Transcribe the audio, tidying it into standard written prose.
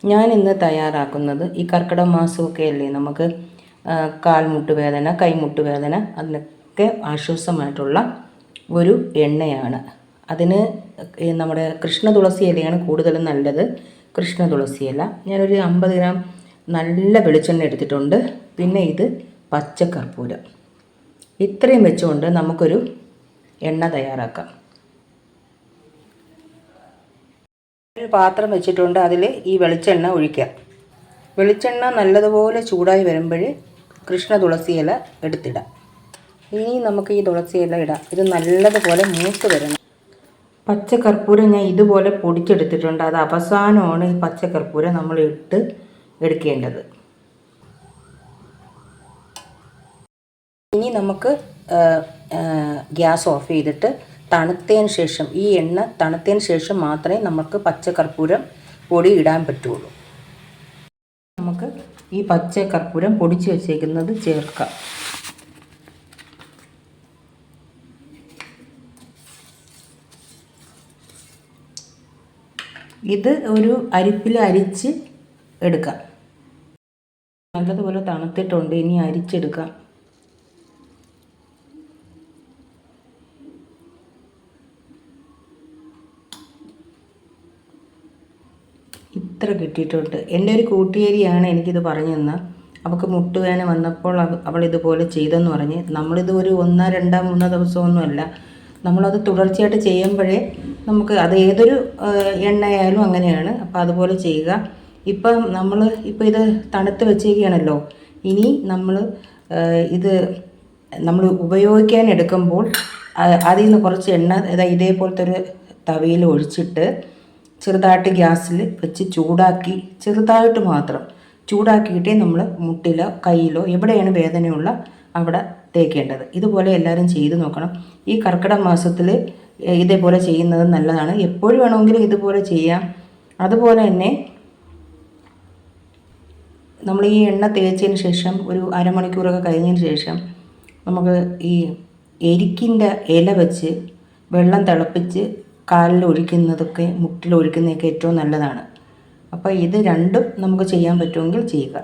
ഞാൻ ഇന്ന് തയ്യാറാക്കുന്നത് ഈ കർക്കിടക മാസമൊക്കെ അല്ലേ, നമുക്ക് കാൽമുട്ട് വേദന, കൈമുട്ട് വേദന, അതിനൊക്കെ ആശ്വാസമായിട്ടുള്ള ഒരു എണ്ണയാണ്. അതിന് നമ്മുടെ കൃഷ്ണ തുളസി ഇലയാണ് കൂടുതലും നല്ലത്. കൃഷ്ണ തുളസി ഇല ഞാനൊരു 50 ഗ്രാം നല്ല വെളിച്ചെണ്ണ എടുത്തിട്ടുണ്ട്. പിന്നെ ഇത് പച്ചക്കർപ്പൂരം. ഇത്രയും വെച്ചുകൊണ്ട് നമുക്കൊരു എണ്ണ തയ്യാറാക്കാം. ഒരു പാത്രം വെച്ചിട്ടുണ്ട്, അതിൽ ഈ വെളിച്ചെണ്ണ ഒഴിക്കാം. വെളിച്ചെണ്ണ നല്ലതുപോലെ ചൂടായി വരുമ്പോൾ കൃഷ്ണ തുളസി ഇല എടുത്തിടാം. ഇനി നമുക്ക് ഈ തുളസി ഇല ഇടാം. ഇത് നല്ലതുപോലെ മൂത്ത് വരണം. പച്ചക്കർപ്പൂരം ഞാൻ ഇതുപോലെ പൊടിച്ചെടുത്തിട്ടുണ്ട്. അത് അവസാനമാണ് ഈ പച്ചക്കർപ്പൂരം നമ്മൾ ഇട്ട് എടുക്കേണ്ടത്. ഇനി നമുക്ക് ഗ്യാസ് ഓഫ് ചെയ്തിട്ട് തണുത്തതിന് ശേഷം, ഈ എണ്ണ തണുത്തതിന് ശേഷം മാത്രമേ നമുക്ക് പച്ചക്കർപ്പൂരം പൊടി ഇടാൻ പറ്റുള്ളൂ. നമുക്ക് ഈ പച്ചക്കർപ്പൂരം പൊടിച്ച് വെച്ചേക്കുന്നത് ചേർക്കാം. ഇത് ഒരു അരിപ്പിൽ അരിച്ച് എടുക്കാം. നല്ലതുപോലെ തണുത്തിട്ടുണ്ട്, ഇനി അരിച്ചെടുക്കാം. ഇത്ര കിട്ടിയിട്ടുണ്ട്. എൻ്റെ ഒരു കൂട്ടുകാരിയാണ് എനിക്കിത് പറഞ്ഞു തന്ന. അവൾക്ക് മുട്ടുവേദന വന്നപ്പോൾ അവൾ ഇതുപോലെ ചെയ്തെന്ന് പറഞ്ഞ്. നമ്മളിത് ഒരു 1, 2, 3 ദിവസമൊന്നുമല്ല, നമ്മളത് തുടർച്ചയായിട്ട് ചെയ്യുമ്പോഴേ നമുക്ക് അത് ഏതൊരു എണ്ണയായാലും അങ്ങനെയാണ്. അപ്പോൾ അതുപോലെ ചെയ്യുക. ഇപ്പം ഇത് തണുത്ത് വെച്ചേക്കുകയാണല്ലോ. ഇനി ഇത് നമ്മൾ ഉപയോഗിക്കാൻ എടുക്കുമ്പോൾ അതിൽ നിന്ന് കുറച്ച് എണ്ണ ഇതേപോലത്തെ ഒരു തവിയിൽ ഒഴിച്ചിട്ട് ചെറുതായിട്ട് ഗ്യാസിൽ വെച്ച് ചൂടാക്കി, ചെറുതായിട്ട് മാത്രം ചൂടാക്കിയിട്ടേ നമ്മൾ മുട്ടിലോ കയ്യിലോ എവിടെയാണ് വേദനയുള്ള അവിടെ തേക്കേണ്ടത്. ഇതുപോലെ എല്ലാവരും ചെയ്ത് നോക്കണം. ഈ കർക്കിടക മാസത്തിൽ ഇതേപോലെ ചെയ്യുന്നത് നല്ലതാണ്. എപ്പോഴും വേണമെങ്കിലും ഇതുപോലെ ചെയ്യാം. അതുപോലെ തന്നെ നമ്മൾ ഈ എണ്ണ തേച്ചതിന് ശേഷം ഒരു അരമണിക്കൂറൊക്കെ കഴിഞ്ഞതിന് ശേഷം നമുക്ക് ഈ എരിക്കിൻ്റെ ഇല വെച്ച് വെള്ളം തിളപ്പിച്ച് കാലിൽ ഒഴിക്കുന്നതൊക്കെ, മുട്ടിൽ ഒഴിക്കുന്നതൊക്കെ ഏറ്റവും നല്ലതാണ്. അപ്പോൾ ഇത് രണ്ടും നമുക്ക് ചെയ്യാൻ പറ്റുമെങ്കിൽ ചെയ്യുക.